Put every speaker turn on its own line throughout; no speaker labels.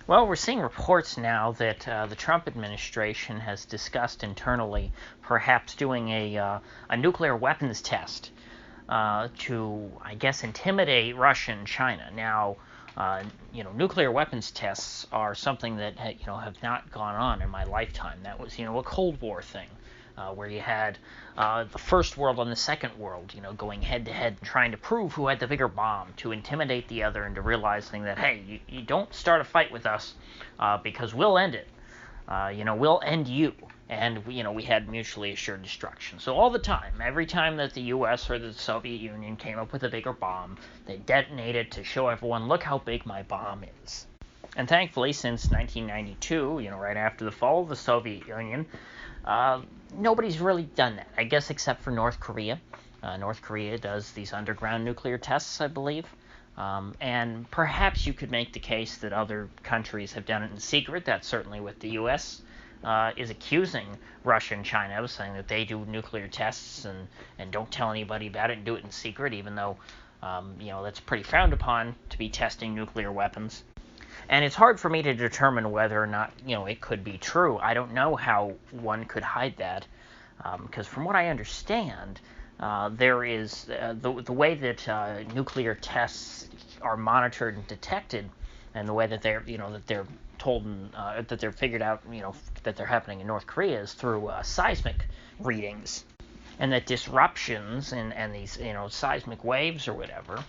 Well, we're seeing reports now that the Trump administration has discussed internally perhaps doing a nuclear weapons test to, I guess, intimidate Russia and China. Now, nuclear weapons tests are something that have not gone on in my lifetime. That was a Cold War thing, where you had the first world and the second world, going head to head and trying to prove who had the bigger bomb, to intimidate the other into realizing that, hey, you don't start a fight with us because we'll end it. We'll end you. And we had mutually assured destruction. So all the time, every time that the U.S. or the Soviet Union came up with a bigger bomb, they detonated to show everyone, look how big my bomb is. And thankfully, since 1992, right after the fall of the Soviet Union, nobody's really done that. I guess except for North Korea. North Korea does these underground nuclear tests, I believe. And perhaps you could make the case that other countries have done it in secret. That's certainly what the U.S. Is accusing Russia and China of, saying that they do nuclear tests and don't tell anybody about it and do it in secret, even though, that's pretty frowned upon to be testing nuclear weapons. And it's hard for me to determine whether or not, it could be true. I don't know how one could hide that, because from what I understand, there is the way that nuclear tests are monitored and detected, and the way that they're told that they're figured out, that they're happening in North Korea is through seismic readings, and that disruptions and these seismic waves or whatever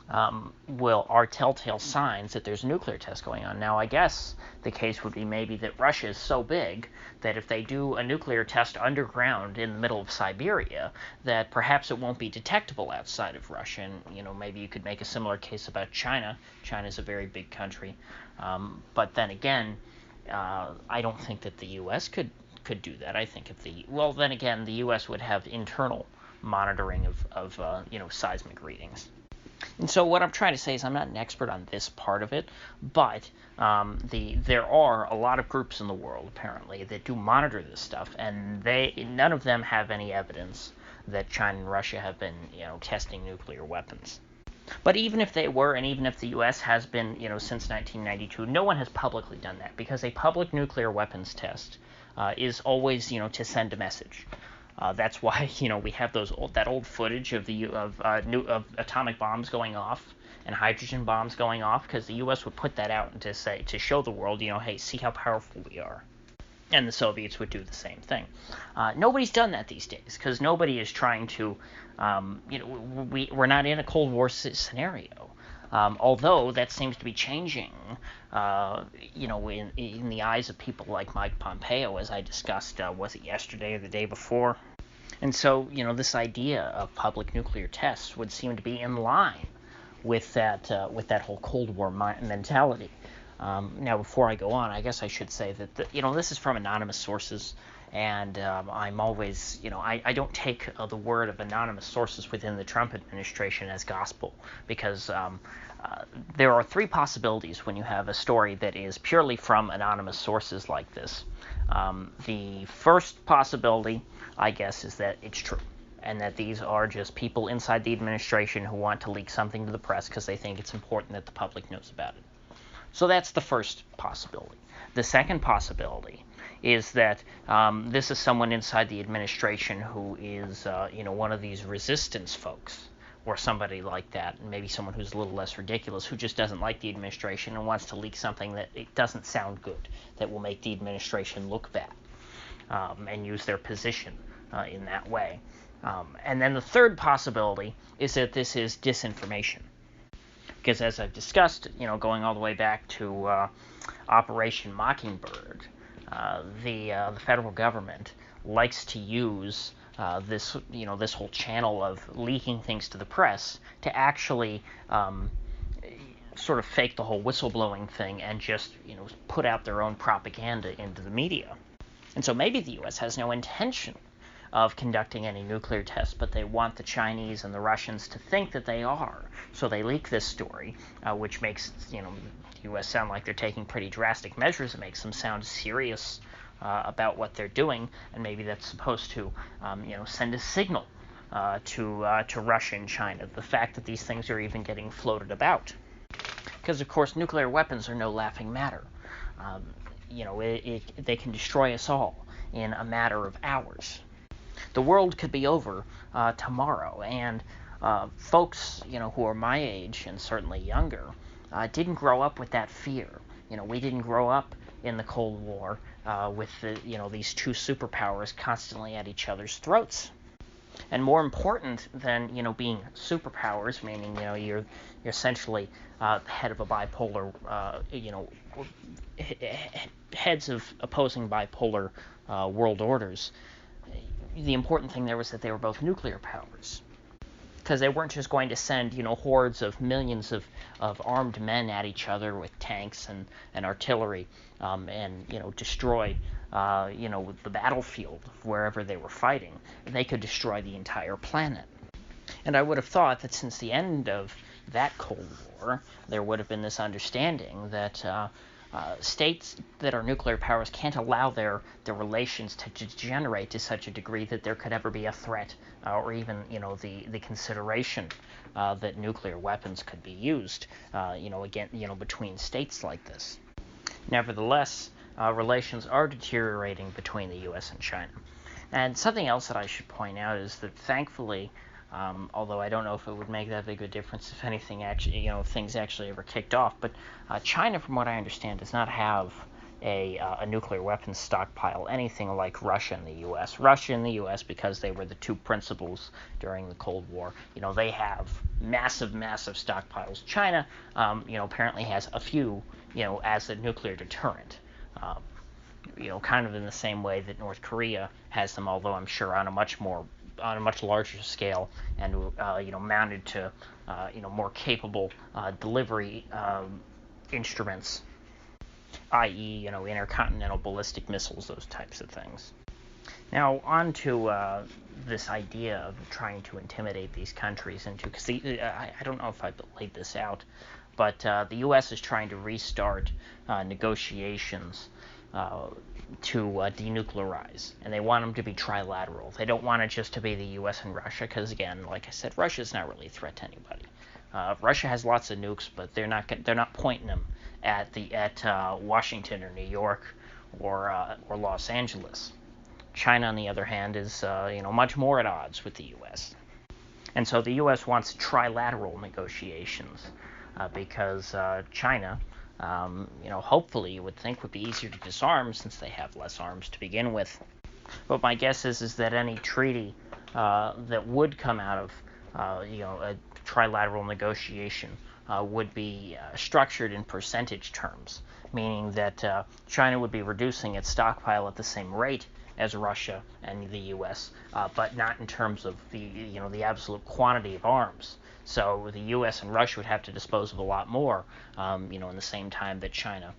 are telltale signs that there's a nuclear test going on. Now, I guess the case would be maybe that Russia is so big that if they do a nuclear test underground in the middle of Siberia, that perhaps it won't be detectable outside of Russia. And, maybe you could make a similar case about China. China's a very big country. But then again, I don't think that the U.S. could do that. I think then again, the U.S. would have internal monitoring of seismic readings. And so what I'm trying to say is I'm not an expert on this part of it, but there are a lot of groups in the world, apparently, that do monitor this stuff, and none of them have any evidence that China and Russia have been, testing nuclear weapons. But even if they were, and even if the U.S. has been, since 1992, no one has publicly done that, because a public nuclear weapons test is always, to send a message. That's why we have that old footage of atomic bombs going off and hydrogen bombs going off, because the U.S. would put that out and to show the world, hey, see how powerful we are. And the Soviets would do the same thing. Nobody's done that these days, because nobody is trying to, we're not in a Cold War scenario. Although that seems to be changing, in the eyes of people like Mike Pompeo, as I discussed, was it yesterday or the day before? And so, this idea of public nuclear tests would seem to be in line with that whole Cold War mentality. Now, before I go on, I guess I should say that this is from anonymous sources, and I'm always, I don't take the word of anonymous sources within the Trump administration as gospel, because there are three possibilities when you have a story that is purely from anonymous sources like this. The first possibility, I guess, is that it's true, and that these are just people inside the administration who want to leak something to the press because they think it's important that the public knows about it. So that's the first possibility. The second possibility is that this is someone inside the administration who is, one of these resistance folks, or somebody like that, and maybe someone who's a little less ridiculous, who just doesn't like the administration and wants to leak something that it doesn't sound good, that will make the administration look bad, and use their position in that way. And then the third possibility is that this is disinformation. Because as I've discussed, going all the way back to Operation Mockingbird, the federal government likes to use this whole channel of leaking things to the press to actually sort of fake the whole whistleblowing thing and just put out their own propaganda into the media. And so maybe the U.S. has no intention of conducting any nuclear tests, but they want the Chinese and the Russians to think that they are. So they leak this story, which makes the U.S. sound like they're taking pretty drastic measures. It makes them sound serious about what they're doing, and maybe that's supposed to, send a signal to Russia and China. The fact that these things are even getting floated about, because of course nuclear weapons are no laughing matter. They can destroy us all in a matter of hours. The world could be over tomorrow, and folks, who are my age and certainly younger, didn't grow up with that fear. We didn't grow up in the Cold War with these two superpowers constantly at each other's throats. And more important than being superpowers, meaning you're essentially head of a bipolar, heads of opposing bipolar world orders. The important thing there was that they were both nuclear powers, because they weren't just going to send hordes of millions of armed men at each other with tanks and artillery, and destroy the battlefield wherever they were fighting. They could destroy the entire planet. And I would have thought that since the end of that Cold War, there would have been this understanding that states that are nuclear powers can't allow their relations to degenerate to such a degree that there could ever be a threat, or even the consideration that nuclear weapons could be used again between states like this. Nevertheless, relations are deteriorating between the U.S. and China. And something else that I should point out is that thankfully, although I don't know if it would make that big of a difference if anything actually, if things actually ever kicked off, but China, from what I understand, does not have a nuclear weapons stockpile, anything like Russia and the U.S. Russia and the U.S., because they were the two principals during the Cold War, they have massive stockpiles. China, apparently has a few, as a nuclear deterrent. Kind of in the same way that North Korea has them, although I'm sure on a much larger scale, and mounted to more capable delivery instruments, i.e. Intercontinental ballistic missiles, those types of things. Now on to this idea of trying to intimidate these countries into, because I don't know if I laid this out, but the U.S. is trying to restart negotiations to denuclearize, and they want them to be trilateral. They don't want it just to be the U.S. and Russia, because again, like I said, Russia's not really a threat to anybody. Russia has lots of nukes, but they're not pointing them at Washington or New York or Los Angeles. China, on the other hand, is much more at odds with the U.S. And so the U.S. wants trilateral negotiations because China, hopefully you would think would be easier to disarm since they have less arms to begin with. But my guess is that any treaty that would come out of a trilateral negotiation would be structured in percentage terms, meaning that China would be reducing its stockpile at the same rate as Russia and the U.S., but not in terms of the absolute quantity of arms. So the U.S. and Russia would have to dispose of a lot more, in the same time that China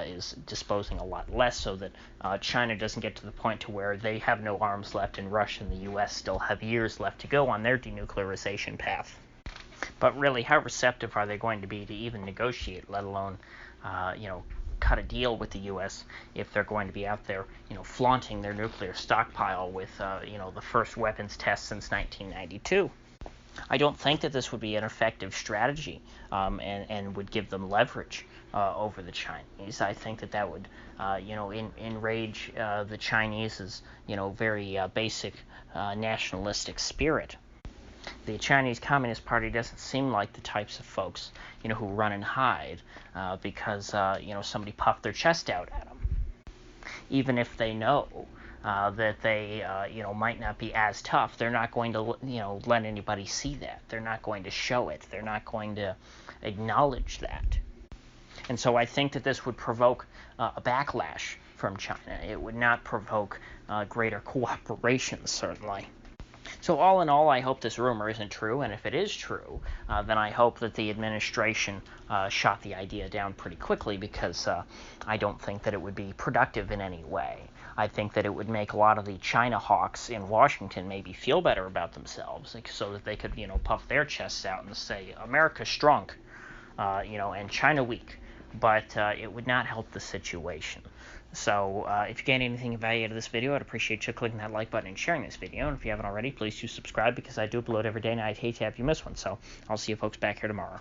is disposing a lot less, so that China doesn't get to the point to where they have no arms left and Russia and the U.S. still have years left to go on their denuclearization path. But really, how receptive are they going to be to even negotiate, let alone, cut a deal with the U.S. if they're going to be out there, flaunting their nuclear stockpile with, the first weapons test since 1992? I don't think that this would be an effective strategy, and would give them leverage over the Chinese. I think that would, enrage the Chinese's, very basic nationalistic spirit. The Chinese Communist Party doesn't seem like the types of folks, who run and hide because, somebody puffed their chest out at them. Even if they know that they, might not be as tough, they're not going to, let anybody see that. They're not going to show it. They're not going to acknowledge that. And so I think that this would provoke a backlash from China. It would not provoke greater cooperation, certainly. So all in all, I hope this rumor isn't true, and if it is true, then I hope that the administration shot the idea down pretty quickly, because I don't think that it would be productive in any way. I think that it would make a lot of the China hawks in Washington maybe feel better about themselves, so that they could, puff their chests out and say, America strong, and China weak. But it would not help the situation. So if you gain anything of value out of this video, I'd appreciate you clicking that like button and sharing this video. And if you haven't already, please do subscribe, because I do upload every day and I'd hate to have you miss one. So I'll see you folks back here tomorrow.